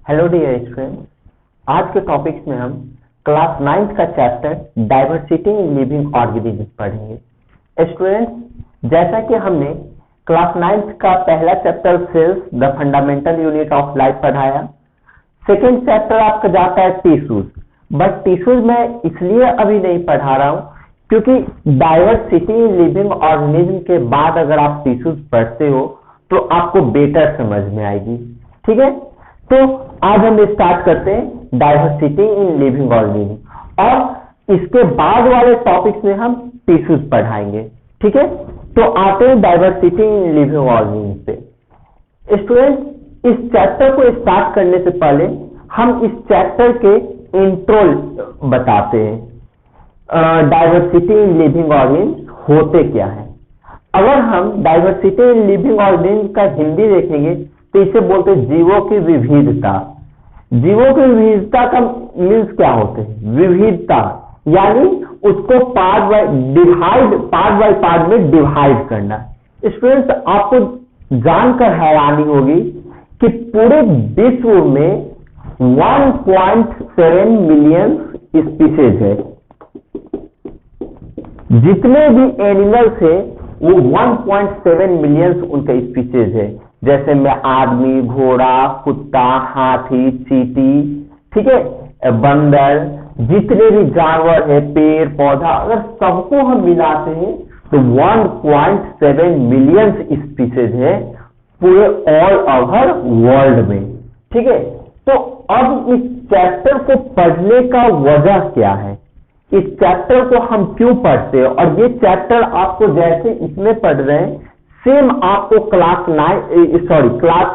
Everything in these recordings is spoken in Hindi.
हेलो डियर स्टूडेंट्स, आज के टॉपिक्स में हम क्लास 9th का chapter diversity in living organism पढ़ेंगे। स्टूडेंट्स, जैसा कि हमने क्लास 9th का पहला chapter cells the fundamental unit of life पढ़ाया। सेकेंड चैप्टर आपका जाता है टिश्यूज, बट टिश्यूज मैं इसलिए अभी नहीं पढ़ा रहा हूँ क्योंकि डाइवर्सिटी इन लिविंग ऑर्गेनिज्म के बाद अगर आप टिश्यूज पढ़ते हो तो आपको बेटर समझ में आएगी। ठीक है, तो आज हम स्टार्ट करते हैं डाइवर्सिटी इन लिविंग ऑर्गेनिज्म और इसके बाद वाले टॉपिक्स में हम टिश्यूज पढ़ाएंगे। ठीक है, तो आते हैं डाइवर्सिटी इन लिविंग ऑर्गेनिज्म पे। स्टूडेंट्स, इस चैप्टर को स्टार्ट करने से पहले हम इस चैप्टर के इंट्रो बताते हैं। डाइवर्सिटी इन लिविंग ऑर्गेनिज्म होते क्या है। अगर हम डाइवर्सिटी इन लिविंग ऑर्गेनिज्म का हिंदी देखेंगे तो इसे बोलते हैं जीवों की विविधता। जीवों की विविधता का मीन्स क्या होते हैं? विविधता यानी उसको पार्ट बाय पार्ट में डिवाइड करना। स्टूडेंट्स, आपको जानकर हैरानी होगी कि पूरे विश्व में 1.7 मिलियन स्पीशीज है। जितने भी एनिमल्स है वो 1.7 मिलियन उनका स्पीशीज है। जैसे में आदमी, घोड़ा, कुत्ता, हाथी, चींटी, ठीक है, बंदर, जितने भी जानवर है, पेड़ पौधा, अगर सबको हम मिलाते हैं तो 1.7 मिलियन स्पीशीज है पूरे ऑल ओवर वर्ल्ड में। ठीक है, तो अब इस चैप्टर को पढ़ने का वजह क्या है, इस चैप्टर को हम क्यों पढ़ते हैं, और ये चैप्टर आपको जैसे इसमें पढ़ रहे हैं सेम आपको क्लास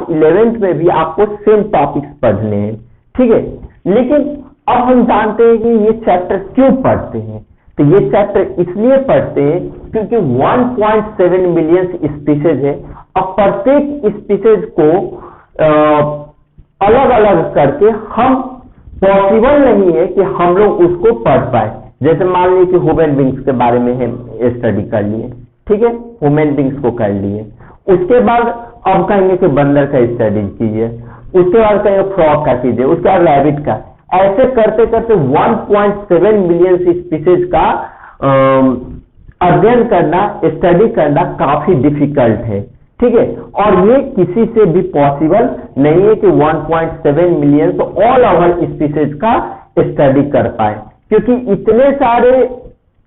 11th में भी आपको सेम टॉपिक्स पढ़ने हैं। ठीक है, लेकिन अब हम जानते हैं कि ये चैप्टर क्यों पढ़ते हैं। तो ये चैप्टर इसलिए पढ़ते हैं क्योंकि 1.7 मिलियन स्पीशीज है और प्रत्येक स्पीशीज को अलग अलग करके हम पॉसिबल नहीं है कि हम लोग उसको पढ़ पाए। जैसे मान लीजिए कि ह्यूमन बींग्स के बारे में हम स्टडी कर लिए, ठीक है, ह्यूमन बींग्स को कर लिए, उसके बाद अब कहेंगे कि बंदर का स्टडी कीजिए, उसके बाद कहेंगे फ्रॉग का कीजिए, उसके बाद रैबिट का, ऐसे करते करते 1.7 मिलियन स्पीशीज का अध्ययन करना, स्टडी करना काफी डिफिकल्ट है। ठीक है, और ये किसी से भी पॉसिबल नहीं है कि 1.7 मिलियन तो ऑल ओवर स्पीशीज का स्टडी कर पाए, क्योंकि इतने सारे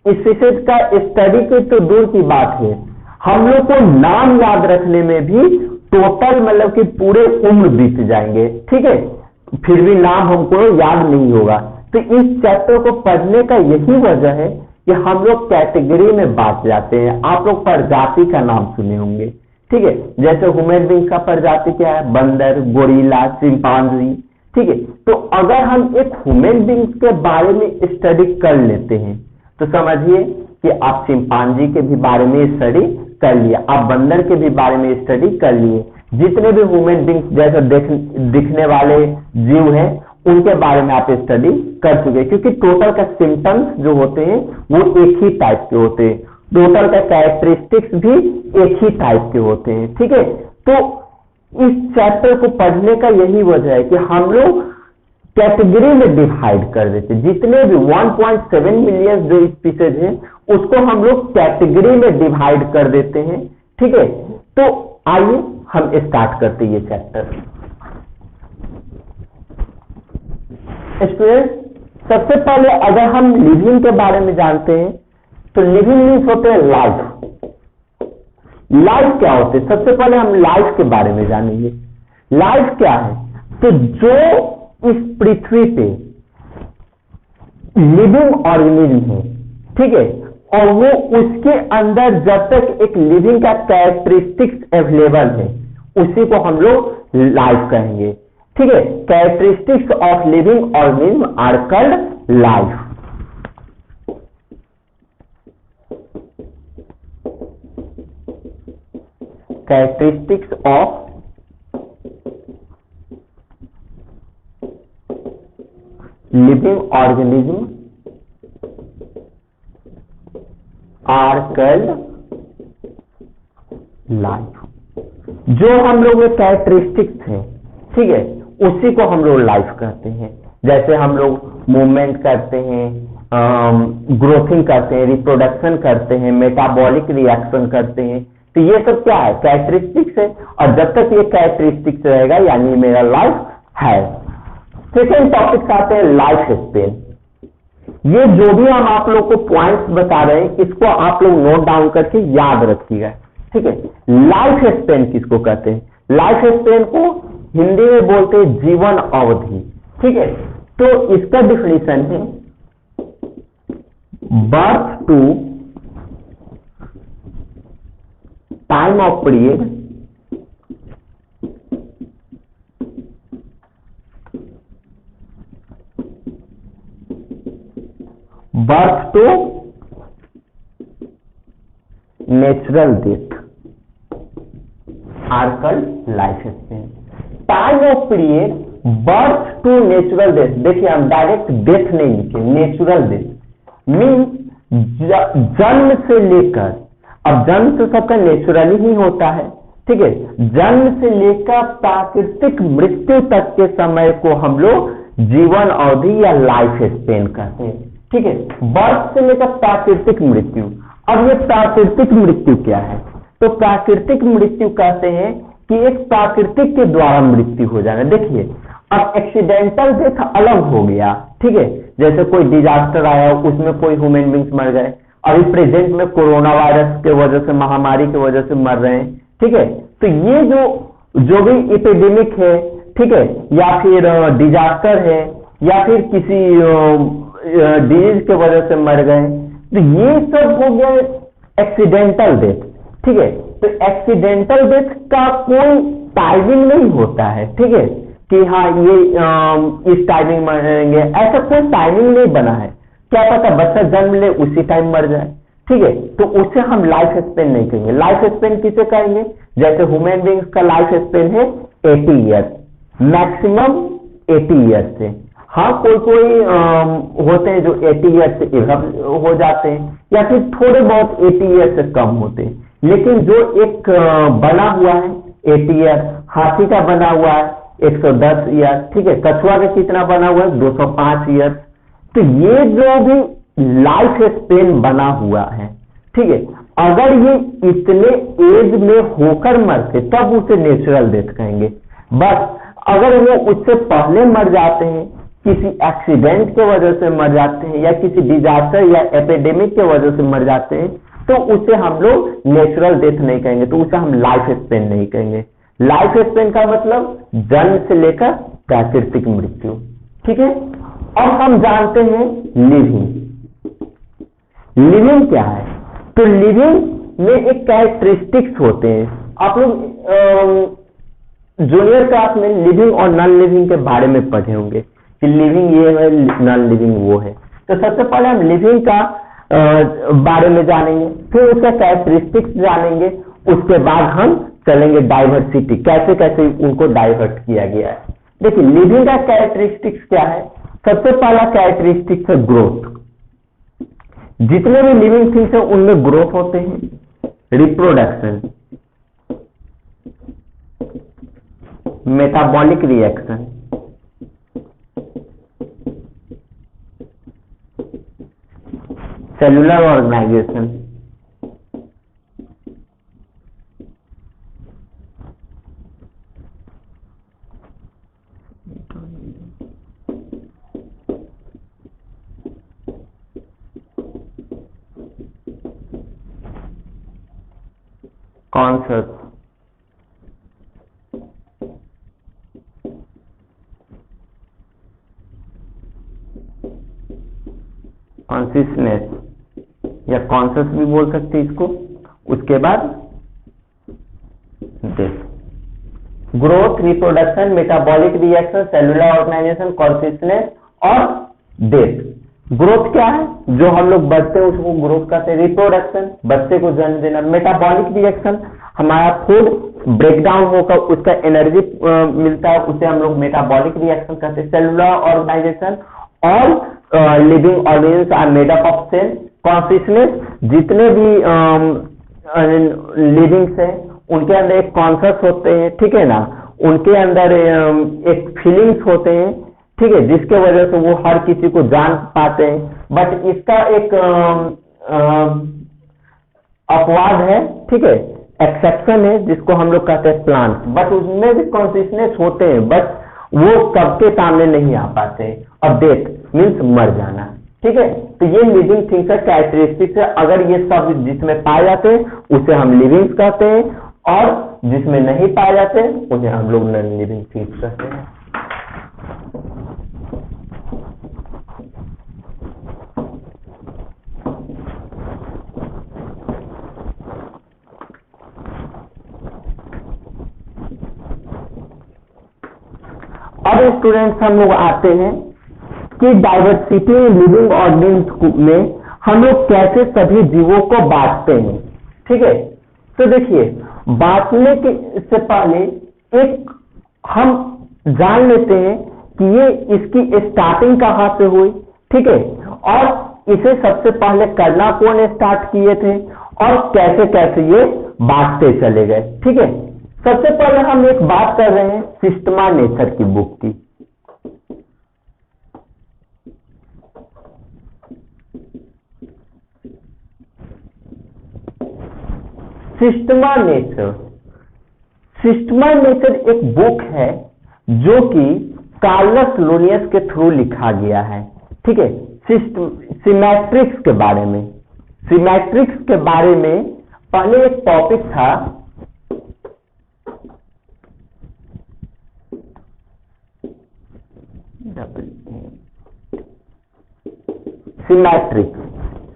स्पीशीज का स्टडी की तो दूर की बात है, हम लोग को नाम याद रखने में भी टोटल मतलब कि पूरे उम्र बीत जाएंगे। ठीक है, फिर भी नाम हमको याद नहीं होगा। तो इस चैप्टर को पढ़ने का यही वजह है कि हम लोग कैटेगरी में बांट जाते हैं। आप लोग प्रजाति का नाम सुने होंगे, ठीक है, जैसे ह्यूमन बींग का प्रजाति क्या है? बंदर, गोरिल्ला, चिंपांजी। ठीक है, तो अगर हम एक ह्यूमन बींग के बारे में स्टडी कर लेते हैं तो समझिए कि आप चिंपांजी के भी बारे में स्टडी कर लिए, आप बंदर के भी बारे में स्टडी कर लिए, जितने भी ह्यूमन बींग्स जैसे दिखने वाले जीव हैं उनके बारे में आप स्टडी कर चुके, क्योंकि टोटल का सिम्टम्स जो होते हैं वो एक ही टाइप के होते हैं, टोटल का कैरेक्टरिस्टिक्स भी एक ही टाइप के होते हैं। ठीक है, तो इस चैप्टर को पढ़ने का यही वजह है कि हम लोग कैटेगरी में डिवाइड कर देते, जितने भी 1.7 मिलियन जो स्पीशीज हैं उसको हम लोग कैटेगरी में डिवाइड कर देते हैं। ठीक है, तो आइए हम स्टार्ट करते हैं ये चैप्टर। स्टूडेंट्स, सबसे पहले अगर हम लिविंग के बारे में जानते हैं तो लिविंग मीन्स होते हैं लाइफ। लाइफ क्या होते हैं? सबसे पहले हम लाइफ के बारे में जानेंगे। लाइफ क्या है? तो जो इस पृथ्वी पे लिविंग ऑर्गेनिज्म है, ठीक है, और वो उसके अंदर जब तक एक लिविंग का कैरेक्टरिस्टिक्स अवेलेबल है उसी को हम लोग लाइफ कहेंगे। ठीक है, characteristics of living organism are called life. Characteristics of living organism are called life. जो हम लोग में कैरेक्टरिस्टिक्स है, ठीक है, उसी को हम लोग लाइफ कहते हैं। जैसे हम लोग मूवमेंट करते हैं, ग्रोथिंग करते हैं, रिप्रोडक्शन करते हैं, मेटाबॉलिक रिएक्शन करते हैं, तो ये सब क्या है? कैरेक्टरिस्टिक्स है। और जब तक ये कैरेक्टरिस्टिक्स रहेगा यानी मेरा लाइफ है। सेकेंड टॉपिक आते हैं लाइफ स्पेन। ये जो भी हम आप लोग को पॉइंट्स बता रहे हैं, इसको आप लोग नोट डाउन करके याद रखिएगा, ठीक है। लाइफ स्पेन किसको कहते हैं? लाइफ स्पेन को हिंदी में बोलते हैं जीवन अवधि, ठीक है। तो इसका डिफिनीशन है birth to time of period birth to natural death are called life span. Time of period birth to natural death. देखिए हम डायरेक्ट डेथ नहीं लिखे, नेचुरल डेथ मीन्स जन्म से लेकर, अब जन्म तो सबका नेचुरली ही होता है, ठीक है। जन्म से लेकर प्राकृतिक मृत्यु तक के समय को हम लोग जीवन अवधि या लाइफ स्पेन कहते हैं, ठीक है। बर्थ से लेकर प्राकृतिक मृत्यु। अब ये प्राकृतिक मृत्यु क्या है? तो प्राकृतिक मृत्यु कहते हैं कि एक प्राकृतिक के द्वारा मृत्यु हो जाना। देखिए अब एक्सीडेंटल डेथ अलग हो गया, ठीक है। जैसे कोई डिजास्टर आया, उसमें कोई ह्यूमन बींग्स मर गए, अभी प्रेजेंट में कोरोना वायरस के वजह से, महामारी की वजह से मर रहे हैं, ठीक है। तो ये जो भी एपिडेमिक है, ठीक है, या फिर डिजास्टर है, या फिर किसी डिजीज के वजह से मर गए, तो ये सब हो गया एक्सीडेंटल डेथ, ठीक है। तो एक्सीडेंटल डेथ का कोई टाइमिंग नहीं होता है, ठीक है, कि हाँ ये इस टाइमिंग मरेंगे, ऐसा कोई टाइमिंग नहीं बना है। क्या पता बच्चा जन्म ले उसी टाइम मर जाए, ठीक है। तो उसे हम लाइफ स्पेन नहीं कहेंगे। लाइफ स्पेन किसे कहेंगे? जैसे ह्यूमन बींग्स का लाइफ स्पेन है 80 ईयर्स, मैक्सिमम 80 ईयर्स से। हाँ कोई होते हैं जो 80 ईयर्स से इधर हो जाते हैं, या फिर थोड़े बहुत 80 ईयर्स से कम होते हैं, लेकिन जो एक बना हुआ है 80 ईयर, हाथी का बना हुआ है 110 ईयर, ठीक है, कछुआ का कितना बना हुआ है 205 ईयर। तो ये जो भी लाइफ स्पेन बना हुआ है, ठीक है, अगर ये इतने एज में होकर मरते तब उसे नेचुरल डेथ कहेंगे। बस अगर वो उससे पहले मर जाते हैं, किसी एक्सीडेंट के वजह से मर जाते हैं, या किसी डिजास्टर या एपिडेमिक के वजह से मर जाते हैं, तो उसे हम लोग नेचुरल डेथ नहीं कहेंगे, तो उसे हम लाइफ स्पेन नहीं कहेंगे। लाइफ स्पेन का मतलब जन्म से लेकर प्राकृतिक मृत्यु, ठीक है। अब हम जानते हैं लिविंग। लिविंग क्या है? तो लिविंग में एक कैरेक्टरिस्टिक्स होते हैं। आप लोग जूनियर क्लास में लिविंग और नॉन लिविंग के बारे में पढ़े होंगे कि लिविंग ये है, नॉन लिविंग वो है। तो सबसे पहले हम लिविंग का बारे में जानेंगे, फिर उसका कैरेक्टरिस्टिक्स जानेंगे, उसके बाद हम चलेंगे डाइवर्सिटी, कैसे कैसे उनको डाइवर्ट किया गया है। देखिए लिविंग का कैरेक्टरिस्टिक्स क्या है? सबसे पहला कैरेक्टरिस्टिक्स है ग्रोथ। जितने भी लिविंग थिंग्स है उनमें ग्रोथ होते हैं। Reproduction, metabolic reaction, cellular organisation, conscious, consciousness या कॉन्शस भी बोल सकते हैं इसको। उसके बाद death. Growth, reproduction, metabolic reaction, cellular organisation, consciousness और डेथ। ग्रोथ क्या है? जो हम लोग बढ़ते हैं उसको ग्रोथ कहते हैं। रिप्रोडक्शन, बच्चे को जन्म देना। मेटाबॉलिक रिएक्शन, हमारा फूड ब्रेकडाउन होकर उसका एनर्जी मिलता है, उसे हम लोग मेटाबॉलिक रिएक्शन कहते हैं। Cellular organisation, all living organism are made up of cell. Consciousness, जितने भी लिविंग्स हैं उनके अंदर एक कॉन्शियस होते हैं, ठीक है ना, उनके अंदर एक फीलिंग्स होते हैं, ठीक है, जिसके वजह से वो हर किसी को जान पाते हैं। बट इसका एक अपवाद है, ठीक है, एक्सेप्शन है, जिसको हम लोग कहते हैं प्लांट, बट उसमें भी कॉन्शियसनेस होते हैं, बट वो सबके सामने नहीं आ पाते। और डेथ मीन्स मर जाना, ठीक है। तो ये लिविंग थिंग्स का कैरेक्टरिस्टिक्स है। अगर ये सब जिसमें पाए जाते हैं उसे हम लिविंग्स कहते हैं, और जिसमें नहीं पाए जाते उन्हें हम लोग नॉन लिविंग थिंग्स कहते हैं। अब स्टूडेंट्स हम लोग आते हैं कि डाइवर्सिटी लिविंग ऑर्गेनिज्म में हम लोग कैसे सभी जीवों को बांटते हैं, ठीक है। तो देखिए, बांटने के से पहले एक हम जान लेते हैं कि ये इसकी स्टार्टिंग कहाँ से हुई, ठीक है, और इसे सबसे पहले करना कौन स्टार्ट किए थे और कैसे कैसे ये बांटते चले गए, ठीक है। सबसे पहले हम एक बात कर रहे हैं सिस्टमा नेचर की बुक की। सिस्टमा नेचर, सिस्टमा नेचर एक बुक है जो कि कार्लस लिनियस के थ्रू लिखा गया है, ठीक है। सिमेट्रिक्स के बारे में, सिमेट्रिक्स के बारे में पहले एक टॉपिक था सिमेट्रिक्स,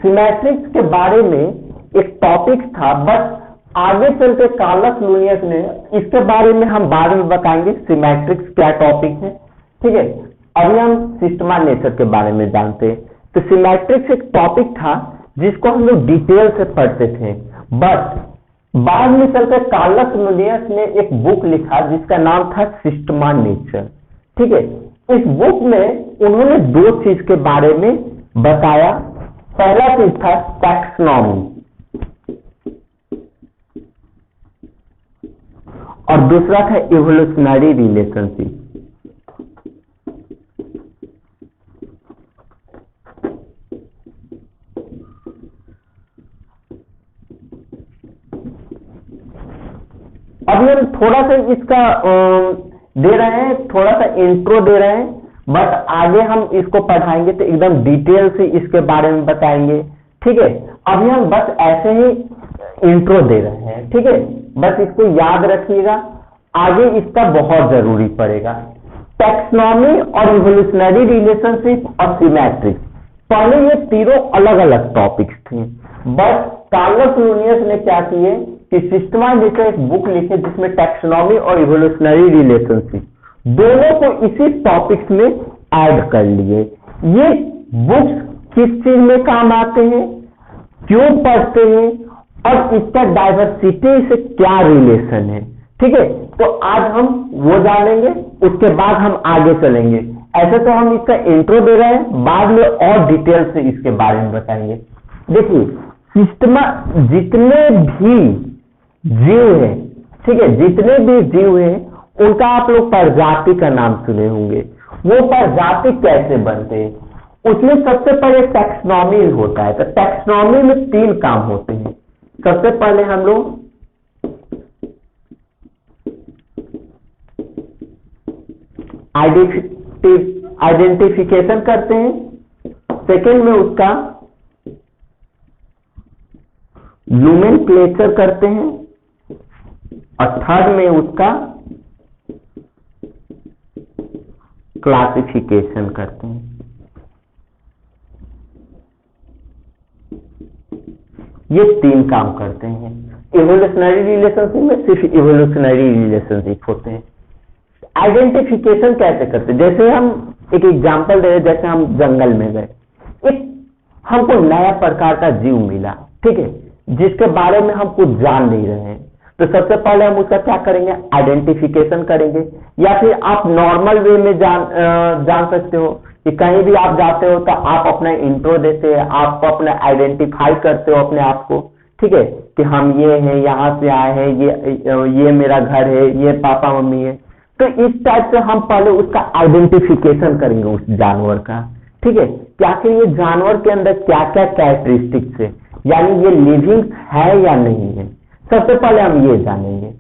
सिमेट्रिक्स के बारे में एक टॉपिक था, बट आगे चलते कार्लस लिनियस ने, इसके बारे में हम बाद में बताएंगे सिमेट्रिक्स क्या टॉपिक है, ठीक है। अभी हम सिस्टमा नेचर के बारे में जानते हैं। तो सिमेट्रिक्स एक टॉपिक था जिसको हम लोग डिटेल से पढ़ते थे, बट बाद में चलकर कार्लस लिनियस ने एक बुक लिखा जिसका नाम था सिस्टमा नेचर, ठीक है। इस बुक में उन्होंने दो चीज के बारे में बताया। पहला चीज था टैक्सोनॉमी और दूसरा था इवोल्यूशनरी रिलेशनशिप। अभी हम थोड़ा सा इसका दे रहे हैं, थोड़ा सा इंट्रो दे रहे हैं, बट आगे हम इसको पढ़ाएंगे तो एकदम डिटेल से इसके बारे में बताएंगे, ठीक है। अभी हम बस ऐसे ही इंट्रो दे रहे हैं, ठीक है। बस इसको याद रखिएगा, आगे इसका बहुत जरूरी पड़ेगा। टैक्सोनॉमी और इवोल्यूशनरी रिलेशनशिप और सिमेट्रिक्स, पहले ये तीनों अलग अलग टॉपिक्स थे, बट कार्लस लिनियस ने क्या किए कि सिस्टमा नेचर एक बुक लिखे जिसमें टैक्सोनॉमी और इवोल्यूशनरी रिलेशनशिप दोनों को इसी टॉपिक्स में ऐड कर लिए। ये बुक्स किस चीज में काम आते हैं, क्यों पढ़ते हैं और इसका डाइवर्सिटी से क्या रिलेशन है, ठीक है। तो आज हम वो जानेंगे, उसके बाद हम आगे चलेंगे। ऐसे तो हम इसका इंट्रो दे रहे हैं, बाद में और डिटेल से इसके बारे में बताएंगे। देखिए, सिस्टमा जितने भी जीव हैं, ठीक है, जितने भी जीव हैं उनका आप लोग प्रजाति का नाम सुने होंगे। वो प्रजाति कैसे बनते हैं, उसमें सबसे पहले टैक्सोनॉमी होता है। तो टैक्सोनॉमी में तीन काम होते हैं। सबसे पहले हम लोग आइडेंटिफिकेशन करते हैं, सेकेंड में उसका नोमेनक्लेचर करते हैं और थर्ड में उसका क्लासिफिकेशन करते हैं। ये तीन काम करते हैं। इवोल्यूशनरी रिलेशनशिप में सिर्फ इवोल्यूशनरी रिलेशनशिप होते हैं। आइडेंटिफिकेशन कैसे करते हैं, जैसे हम एक एग्जांपल दे रहे, जैसे हम जंगल में गए, एक हमको नया प्रकार का जीव मिला, ठीक है, जिसके बारे में हम कुछ जान नहीं रहे हैं। तो सबसे पहले हम उसका क्या करेंगे, आइडेंटिफिकेशन करेंगे। या फिर आप नॉर्मल वे में जान सकते हो कि कहीं भी आप जाते हो तो आप अपना इंट्रो देते हैं, आप अपना आइडेंटिफाई करते हो अपने आप को, ठीक है, कि हम ये हैं, यहाँ से आए हैं, ये मेरा घर है, ये पापा मम्मी है। तो इस टाइप से हम पहले उसका आइडेंटिफिकेशन करेंगे उस जानवर का, ठीक है, कि आखिर ये जानवर के अंदर क्या क्या कैरेक्टरिस्टिक्स है, यानी ये लिविंग है या नहीं है। सबसे पहले हम ये जानेंगे।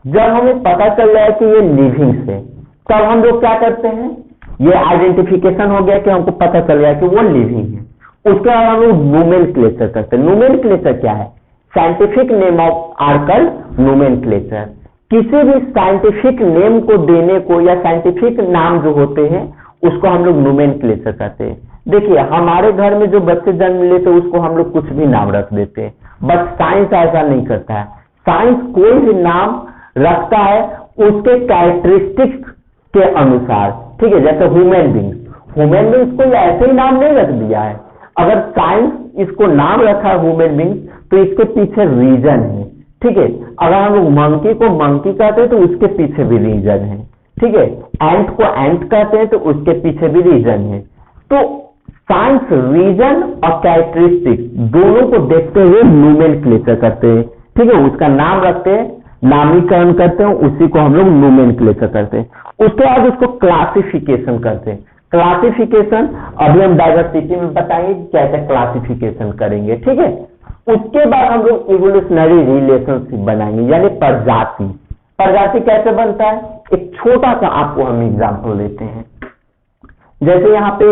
जब हमें पता चल रहा है कि ये लिविंग है, तब हम लोग क्या करते हैं, ये आइडेंटिफिकेशन हो गया कि हमको पता चल गया कि वो लिविंग है। उसके बाद हम लोग नोमेनक्लेचर करते हैं। नोमेनक्लेचर क्या है? साइंटिफिक नेम ऑफ आर्कल नोमेनक्लेचर। किसी भी साइंटिफिक नेम को देने को या साइंटिफिक नाम जो होते हैं उसको हम लोग नोमेनक्लेचर कहते हैं। देखिए, हमारे घर में जो बच्चे जन्म लेते हैं उसको हम लोग कुछ भी नाम रख देते हैं, बट साइंस ऐसा नहीं करता है। साइंस कोई भी नाम रखता है उसके कैरेक्टरिस्टिक्स के अनुसार, ठीक है। जैसे ह्यूमन बींग्स को ऐसे ही नाम नहीं रख दिया है। अगर साइंस इसको नाम रखा है ह्यूमन बींग्स, तो इसके पीछे रीजन है, ठीक है। अगर हम लोग मंकी को मंकी कहते हैं तो उसके पीछे भी रीजन है, ठीक है। एंट को एंट कहते हैं तो उसके पीछे भी रीजन है। तो साइंस रीजन और कैरेक्टरिस्टिक्स दोनों को देखते हुए नोमेनक्लेचर करते हैं, ठीक है। उसका नाम रखते हैं, नामीकरण करते हैं, उसी को हम लोग नोमेनक्लेचर करते हैं। उसके बाद उसको क्लासिफिकेशन करते हैं। क्लासिफिकेशन अभी हम डाइवर्सिटी में बताएंगे कि कैसे क्लासिफिकेशन करेंगे, ठीक है। उसके बाद हम लोग इवोल्यूशनरी रिलेशनशिप बनाएंगे, यानी प्रजाति। प्रजाति कैसे बनता है, एक छोटा सा आपको हम एग्जांपल देते हैं। जैसे यहाँ पे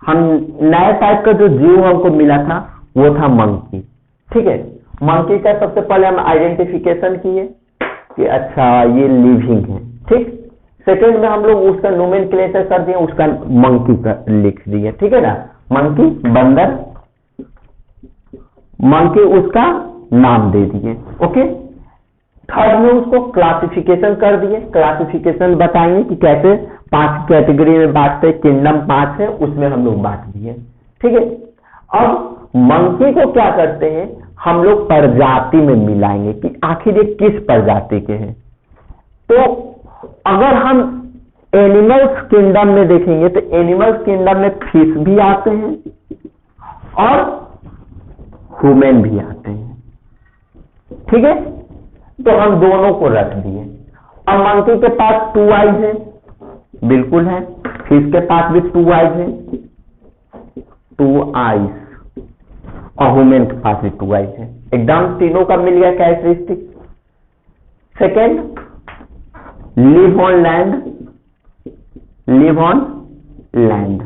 हम नया टाइप का जो जीव हमको मिला था वो था मंकी, ठीक है। मंकी का सबसे पहले हम आइडेंटिफिकेशन किए कि अच्छा ये लिविंग है, ठीक। सेकेंड में हम लोग उसका नोमेनक्लेचर कर दिए, उसका मंकी का लिख दिए, ठीक है ना। मंकी बंदर, मंकी उसका नाम दे दिए, ओके। थर्ड में उसको क्लासिफिकेशन कर दिए। क्लासिफिकेशन बताएंगे कि कैसे 5 कैटेगरी में बांटते, किंगडम 5 है उसमें हम लोग बांट दिए, ठीक है। अब मंकी को क्या करते हैं, हम लोग प्रजाति में मिलाएंगे कि आखिर ये किस प्रजाति के हैं। तो अगर हम एनिमल्स किंगडम में देखेंगे तो एनिमल्स किंगडम में फिश भी आते हैं और ह्यूमन भी आते हैं, ठीक है। तो हम दोनों को रख दिए। अब मंकी के पास 2 आईज है, बिल्कुल है। फिश के पास भी 2 आईज है, 2 आईज, और ह्यूमन के पास भी 2 आईज है। एकदम तीनों का मिल गया characteristic. Second, live on land, live on land.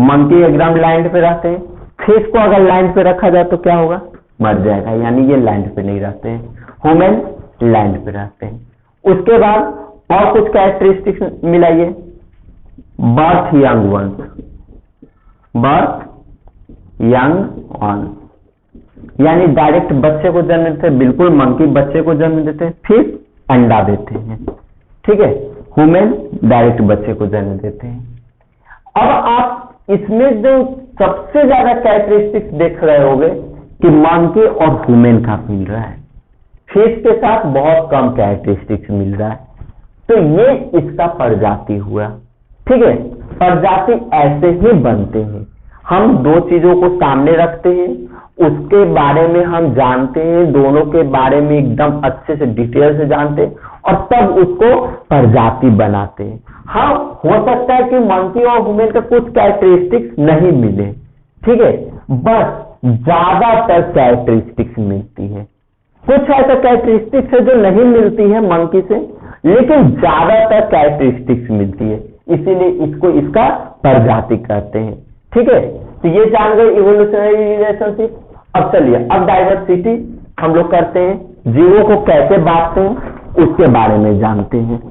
Monkey एकदम लैंड पे रहते हैं। फिश को अगर लैंड पे रखा जाए तो क्या होगा, मर जाएगा, यानी ये लैंड पे नहीं रहते हैं। ह्यूमन लैंड पे रहते हैं। उसके बाद और कुछ कैरेक्टरिस्टिक्स मिलाइए। Birth young ones, birth young ones, यानी डायरेक्ट बच्चे को जन्म देते हैं, बिल्कुल मंकी बच्चे को जन्म देते हैं, फिर अंडा देते हैं, ठीक है। ह्यूमन डायरेक्ट बच्चे को जन्म देते हैं। अब आप इसमें जो सबसे ज्यादा कैरेक्टरिस्टिक्स देख रहे होंगे कि मंकी और ह्यूमन का मिल रहा है, फिश के साथ बहुत कम कैरेक्टरिस्टिक्स मिल रहा है। तो ये इसका प्रजाति हुआ, ठीक है। प्रजाति ऐसे ही बनते हैं। हम 2 चीजों को सामने रखते हैं, उसके बारे में हम जानते हैं, दोनों के बारे में एकदम अच्छे से डिटेल से जानते हैं और तब उसको प्रजाति बनाते हैं। हाँ, हो सकता है कि मंकी और ह्यूमन का कुछ कैरेक्टरिस्टिक्स नहीं मिले, ठीक है, बस ज्यादातर कैरेक्टरिस्टिक्स मिलती है। कुछ ऐसा कैरेक्टरिस्टिक्स है जो नहीं मिलती है मंकी से, लेकिन ज्यादातर कैरेक्टरिस्टिक्स मिलती है, इसीलिए इसको इसका प्रजाति कहते हैं, ठीक है। तो ये जान गए इवोल्यूशनरी रिलेशनशिप। अब चलिए, अब डाइवर्सिटी हम लोग करते हैं, जीवों को कैसे बांटते हैं उसके बारे में जानते हैं।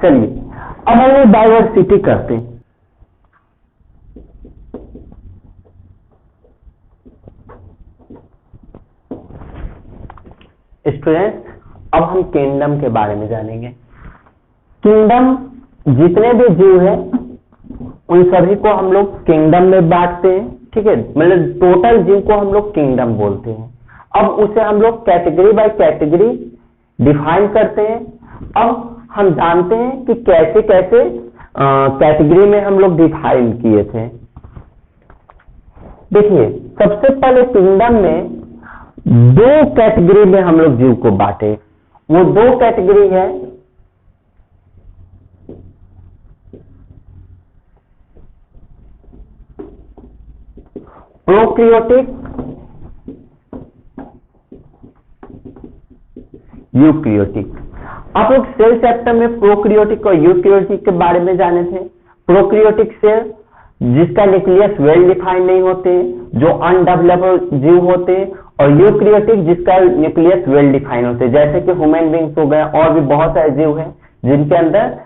चलिए, अब हम लोग डाइवर्सिटी करते हैं। स्टूडेंट्स, अब हम किंगडम के बारे में जानेंगे। किंगडम जितने भी जीव हैं उन सभी को हम लोग किंगडम में बांटते हैं, ठीक है, मतलब टोटल जीव को हम लोग किंगडम बोलते हैं। अब उसे हम लोग कैटेगरी बाय कैटेगरी डिफाइन करते हैं। अब हम जानते हैं कि कैसे कैसे कैटेगरी में हम लोग डिफाइन किए थे। देखिए, सबसे पहले किंगडम में दो कैटेगरी में हम लोग जीव को बांटे। वो दो कैटेगरी है प्रोक्रियोटिक, यूक्रियोटिक। आप लोग सेल चैप्टर में प्रोक्रियोटिक और यूक्रियोटिक के बारे में जाने थे। प्रोक्रियोटिक सेल जिसका न्यूक्लियस वेल डिफाइन नहीं होते, जो अनडेवलप्ड जीव होते, और यूक्रियोटिक जिसका न्यूक्लियस वेल डिफाइन होते, जैसे कि ह्यूमन बींग्स हो गए, और भी बहुत सारे जीव हैं जिनके अंदर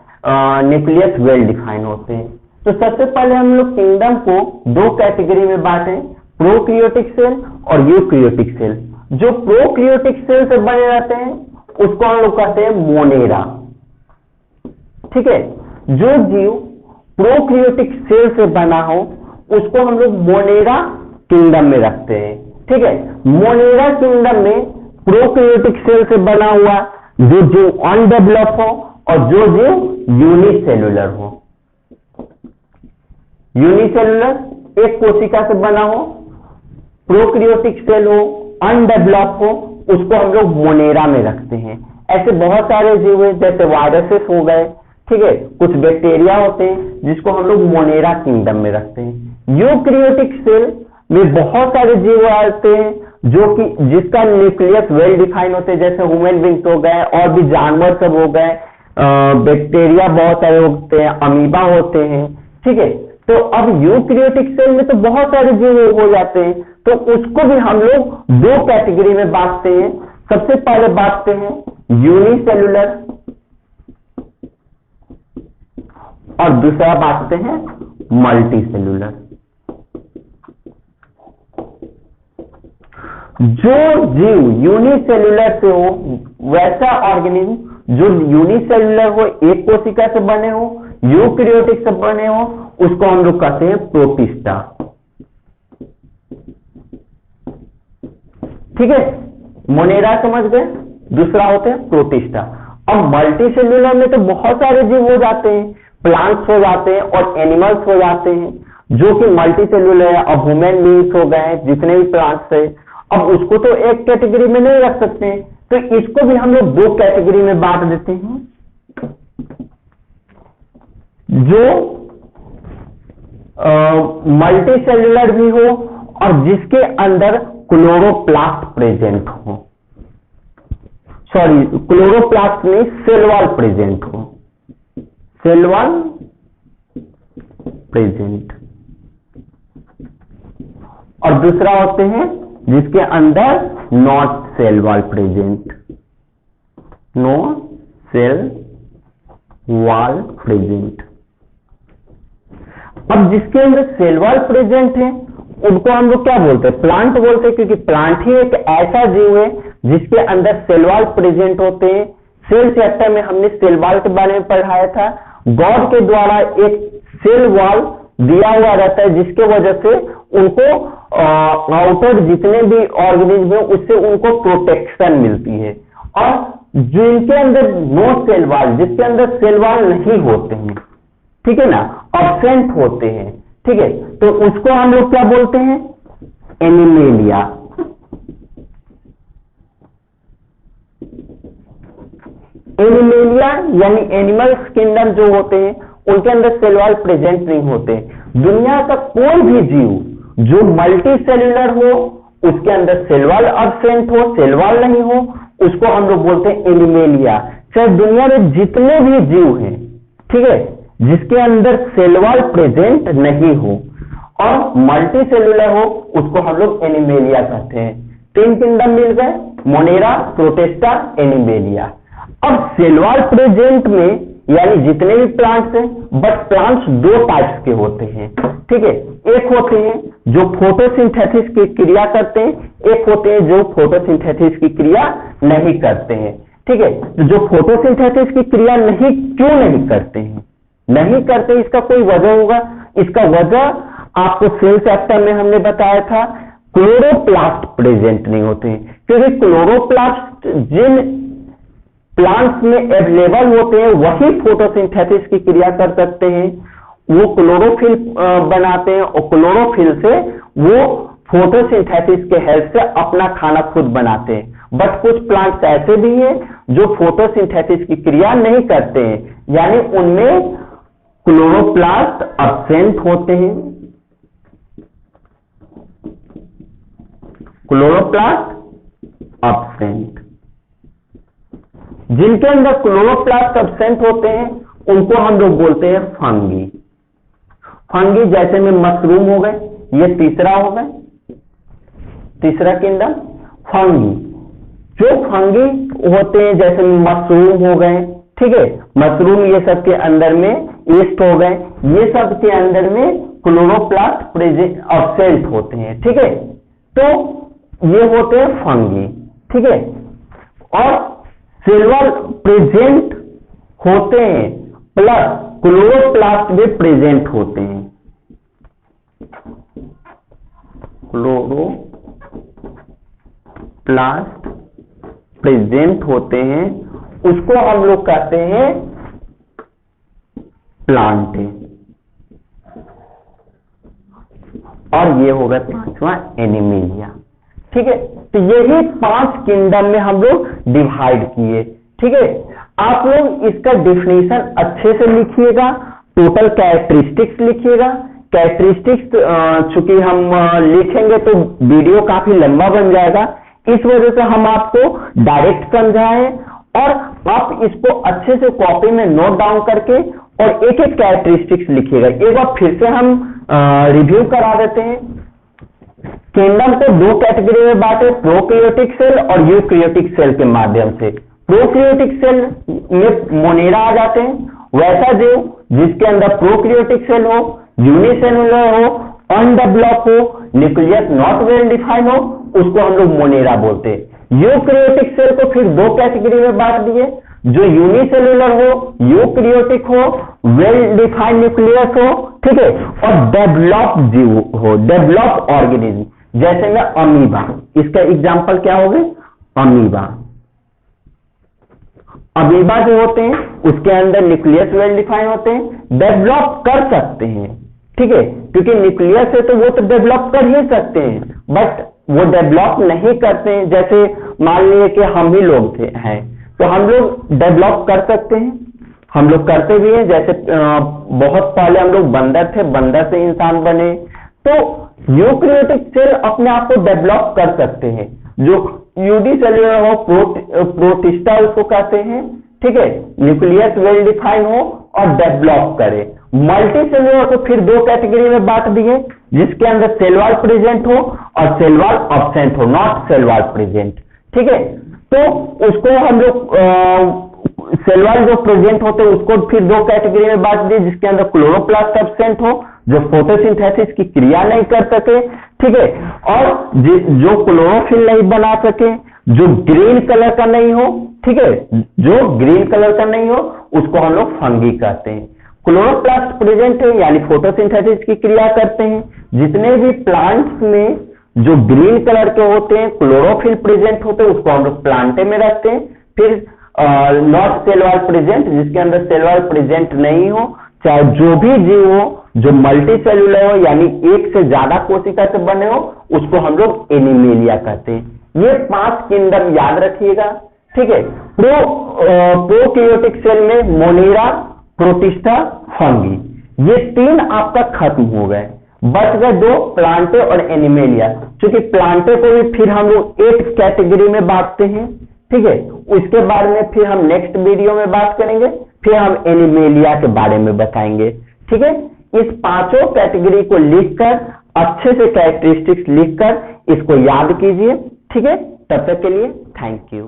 न्यूक्लियस वेल डिफाइन होते हैं। तो सबसे पहले हम लोग किंगडम को दो कैटेगरी में बांटे, प्रोक्रियोटिक सेल और यूक्रियोटिक सेल। जो प्रोक्रियोटिक सेल से बने रहते हैं उसको हम लोग कहते हैं मोनेरा, ठीक है। जो जीव प्रोक्रियोटिक सेल से बना हो उसको हम लोग मोनेरा किंगडम में रखते हैं, ठीक है। मोनेरा किंगडम में प्रोक्रियोटिक सेल से बना हुआ जो जीव अनडेवलप हो और जो जीव यूनिसेलुलर हो। यूनिसेलुलर एक कोशिका से बना हो, प्रोक्रियोटिक सेल हो, अनडेवलप हो, उसको हम लोग मोनेरा में रखते हैं। ऐसे बहुत सारे जीव हैं, जैसे वायरसेस हो गए, ठीक है, कुछ बैक्टीरिया होते हैं जिसको हम लोग मोनेरा किंगडम में रखते हैं। यूक्रियोटिक सेल में बहुत सारे जीव आते हैं जो कि जिसका न्यूक्लियस वेल डिफाइन होते हैं, जैसे ह्यूमन बींग्स हो गए, और भी जानवर सब हो गए, बैक्टीरिया बहुत सारे होते हैं, अमीबा होते हैं, ठीक है। तो अब यूक्रियोटिक सेल में तो बहुत सारे जीव हो जाते हैं, तो उसको भी हम लोग दो कैटेगरी में बांटते हैं। सबसे पहले बांटते हैं यूनिसेलुलर और दूसरा बांटते हैं मल्टीसेलुलर। जो जीव यूनिसेलुलर से हो, वैसा ऑर्गेनिज्म जो यूनिसेलुलर हो, एक कोशिका से बने हो, यूक्रियोटिक से बने हो, उसको हम लोग कहते हैं प्रोटिस्टा, ठीक है। मोनेरा समझ गए, दूसरा होते हैं प्रोटिस्टा। अब मल्टीसेलुलर में तो बहुत सारे जीव हो जाते हैं, प्लांट्स हो जाते हैं और एनिमल्स हो जाते हैं, जो कि मल्टीसेलुलर है। अब ह्यूमन बींग्स हो गए, जितने भी प्लांट्स है, अब उसको तो एक कैटेगरी में नहीं रख सकते, तो इसको भी हम लोग दो कैटेगरी में बांट देते हैं। जो मल्टीसेलुलर भी हो और जिसके अंदर क्लोरोप्लास्ट प्रेजेंट हो, सॉरी क्लोरोप्लास्ट में सेल वॉल प्रेजेंट हो, सेल वॉल प्रेजेंट। और दूसरा होते हैं जिसके अंदर not cell wall present, no cell wall present. अब जिसके अंदर सेल वॉल प्रेजेंट है उनको हम लोग क्या बोलते हैं? प्लांट बोलते हैं, क्योंकि प्लांट ही एक ऐसा जीव है जिसके अंदर सेल वॉल प्रेजेंट होते हैं। सेल चैप्टर में हमने सेल वॉल के बारे में पढ़ाया था। गॉड के द्वारा एक सेल वॉल दिया हुआ रहता है जिसके वजह से उनको आउटर जितने भी ऑर्गेनिज्म है उससे उनको प्रोटेक्शन मिलती है। और जिनके अंदर नो सेल वॉल, जिसके अंदर सेल वॉल नहीं होते हैं, ठीक है ना, एब्सेंट होते हैं, ठीक है, तो उसको हम लोग क्या बोलते हैं? एनिमेलिया। एनिमेलिया यानी एनिमल्स किंगडम जो होते हैं उनके अंदर सेल वॉल प्रेजेंट नहीं होते। दुनिया का कोई भी जीव जो मल्टी सेल्यूलर हो, उसके अंदर सेल वॉल एब्सेंट हो, सेल वॉल नहीं हो, उसको हम लोग बोलते हैं एनिमेलिया। चाहे दुनिया में जितने भी जीव हैं, ठीक है, जिसके अंदर सेल वॉल प्रेजेंट नहीं हो और मल्टी सेल्यूलर हो, उसको हम लोग एनिमेलिया कहते हैं। तीन किंगडम मिल गए, मोनेरा, प्रोटिस्टा, एनिमेलिया। अब सेल वॉल प्रेजेंट में यानी जितने भी प्लांट्स हैं, बट प्लांट्स दो टाइप्स के होते हैं, ठीक है। एक होते हैं जो फोटोसिंथेसिस की क्रिया करते हैं, एक होते हैं जो फोटोसिंथेसिस की क्रिया नहीं करते हैं, ठीक है। तो जो फोटोसिंथेसिस की क्रिया क्यों नहीं करते हैं? नहीं करते, इसका कोई वजह होगा। इसका वजह आपको सेल सेक्टर में हमने बताया था, क्लोरोप्लास्ट प्रेजेंट नहीं होते हैं, क्योंकि क्लोरोप्लास्ट जिन प्लांट्स में अवेलेबल होते हैं वही फोटोसिंथेसिस की क्रिया कर सकते हैं, वो क्लोरोफिल बनाते हैं और क्लोरोफिल से वो फोटोसिंथेसिस के हेल्प से अपना खाना खुद बनाते हैं। बट कुछ प्लांट्स ऐसे भी हैं जो फोटोसिंथेसिस की क्रिया नहीं करते हैं, यानी उनमें क्लोरोप्लास्ट अब्सेंट होते हैं, क्लोरोप्लास्ट अब्सेंट। जिनके अंदर क्लोरोप्लास्ट अब्सेंट होते हैं उनको हम लोग बोलते हैं फंगी। फंगी जैसे में मशरूम हो गए, ये तीसरा हो गए, तीसरा किंगडम फंगी। जो फंगी होते हैं जैसे मशरूम हो गए, ठीक है, मशरूम ये सब के अंदर में ईस्ट हो गए, ये सब के अंदर में क्लोरोप्लास्ट प्रेजेंट अब्सेंट होते हैं, ठीक है, तो ये होते हैं फंगी, ठीक है। और सेल्यूलर प्रेजेंट होते हैं प्लस क्लोरोप्लास्ट भी प्रेजेंट होते हैं, क्लोरोप्लास्ट प्रेजेंट होते हैं, उसको हम लोग कहते हैं प्लांटे। और ये होगा पांचवा एनिमेलिया, ठीक है। तो यही 5 किंगडम में हम लोग डिवाइड किए, ठीक है। आप लोग इसका डेफिनेशन अच्छे से लिखिएगा, टोटल कैरेक्टरिस्टिक्स लिखिएगा। कैरेक्टरिस्टिक्स चूंकि हम लिखेंगे तो वीडियो काफी लंबा बन जाएगा, इस वजह से हम आपको डायरेक्ट समझाएं और आप इसको अच्छे से कॉपी में नोट डाउन करके और एक एक कैरेक्टरिस्टिक्स लिखिएगा। एक बार फिर से हम रिव्यू करा देते हैं। किंगडम को 2 कैटेगरी में बांटे, प्रोकैरियोटिक सेल और यूकैरियोटिक सेल के माध्यम से। प्रोकैरियोटिक सेल में मोनेरा आ जाते हैं, वैसा जीव जिसके अंदर प्रोकैरियोटिक सेल हो, यूनिसेलुलर हो, अनडेवलप हो, न्यूक्लियस नॉट वेल डिफाइंड हो, उसको हम लोग मोनेरा बोलते हैं। यूकैरियोटिक सेल को फिर 2 कैटेगरी में बांट दिए, जो यूनिसेलुलर हो, यूकैरियोटिक हो, वेल डिफाइंड न्यूक्लियस हो, ठीक है, और डेवलप जीव हो, डेवलप ऑर्गेनिज्म, जैसे में अमीबा। इसका एग्जांपल क्या हो गए? अमीबा। अमीबा जो होते हैं उसके अंदर न्यूक्लियस वेल डिफाइन होते हैं, डेवलप कर सकते हैं, ठीक है, क्योंकि न्यूक्लियस है तो वो तो डेवलप कर ही सकते हैं, बट वो डेवलप नहीं करते हैं। जैसे मान लीजिए कि हम ही लोग हैं तो हम लोग डेवलप कर सकते हैं, हम लोग करते भी हैं। जैसे बहुत पहले हम लोग बंदर थे, बंदर से इंसान बने, तो यूकैरियोटिक सेल अपने आप को डेवलप कर सकते हैं। जो यूनिसेलुलर हो, प्रोटिस्टा उसको कहते हैं, ठीक है, न्यूक्लियस वेल डिफाइन हो और डेवलप करे। मल्टीसेलुलर को फिर 2 कैटेगरी में बांट दिए, जिसके अंदर सेल वॉल प्रेजेंट हो और सेल वॉल अब्सेंट हो, नॉट सेल वॉल प्रेजेंट, ठीक है। तो उसको हम लोग सेल वॉल जो प्रेजेंट होते हैं उसको फिर 2 कैटेगरी में बांट दिए, जिसके अंदर क्लोरोप्लास्ट एब्सेंट हो, जो फोटोसिंथेसिस की क्रिया नहीं कर सके, ठीक है, और जो क्लोरोफिल नहीं बना सके, जो ग्रीन कलर का नहीं हो, ठीक है, जो ग्रीन कलर का नहीं हो, उसको हम लोग फंगी कहते हैं। क्लोरोप्लास्ट प्रेजेंट है यानी फोटोसिंथेसिस की क्रिया करते हैं। जितने भी प्लांट्स में जो ग्रीन कलर के होते हैं, क्लोरोफिल प्रेजेंट होते हैं, उसको हम लोग प्लांटे में रखते हैं। फिर नॉट सेल वॉल प्रेजेंट, जिसके अंदर सेल वॉल प्रेजेंट नहीं हो, चाहे जो भी जीव हो, जो मल्टी सेलुलर हो यानी एक से ज्यादा कोशिका से बने हो, उसको हम लोग एनिमेलिया कहते हैं। ये 5 किंगडम याद रखिएगा, ठीक है। प्रोकैरियोटिक सेल में मोनेरा, प्रोटिस्टा, फंगी, ये 3 आपका खत्म हो गए, बच गए 2, प्लांटे और एनिमेलिया। क्योंकि प्लांटे को भी फिर हम लोग 8 कैटेगरी में बांटते हैं, ठीक है, उसके बारे में फिर हम नेक्स्ट वीडियो में बात करेंगे, फिर हम एनिमेलिया के बारे में बताएंगे, ठीक है। इस 5 कैटेगरी को लिखकर अच्छे से कैरेक्टरिस्टिक्स लिखकर इसको याद कीजिए, ठीक है। तब तक के लिए थैंक यू।